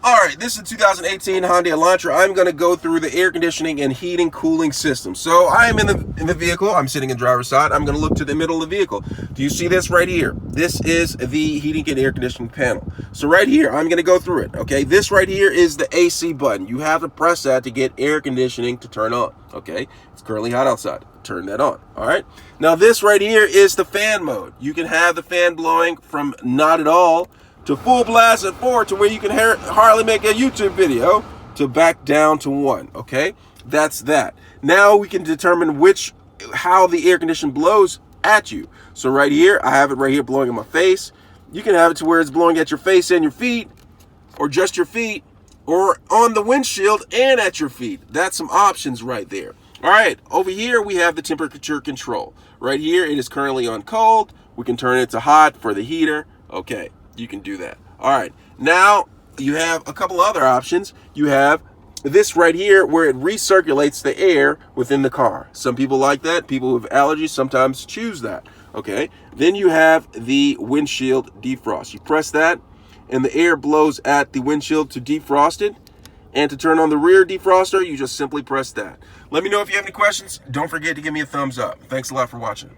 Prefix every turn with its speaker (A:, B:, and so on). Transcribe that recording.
A: All right, this is a 2018 Hyundai Elantra. I'm going to go through the air conditioning and heating cooling system. So I'm in the vehicle. I'm sitting in driver's side. I'm going to look to the middle of the vehicle. Do you see this right here? This is the heating and air conditioning panel. So right here, I'm going to go through it. Okay, this right here is the AC button. You have to press that to get air conditioning to turn on. Okay, it's currently hot outside. Turn that on. All right. Now this right here is the fan mode. You can have the fan blowing from not at all to full blast at 4 to where you can hardly make a YouTube video to back down to 1. Okay, that's that. Now we can determine how the air condition blows at you. So right here, I have it right here blowing in my face. You can have it to where it's blowing at your face and your feet, or just your feet, or on the windshield and at your feet. That's some options right there. All right, over here we have the temperature control. Right here, it is currently on cold. We can turn it to hot for the heater. Okay, you can do that. All right, now you have a couple other options. You have this right here where it recirculates the air within the car. Some people like that. People with allergies sometimes choose that. Okay, then you have the windshield defrost. You press that and the air blows at the windshield to defrost it. And to turn on the rear defroster, you just simply press that. Let me know if you have any questions. Don't forget to give me a thumbs up. Thanks a lot for watching.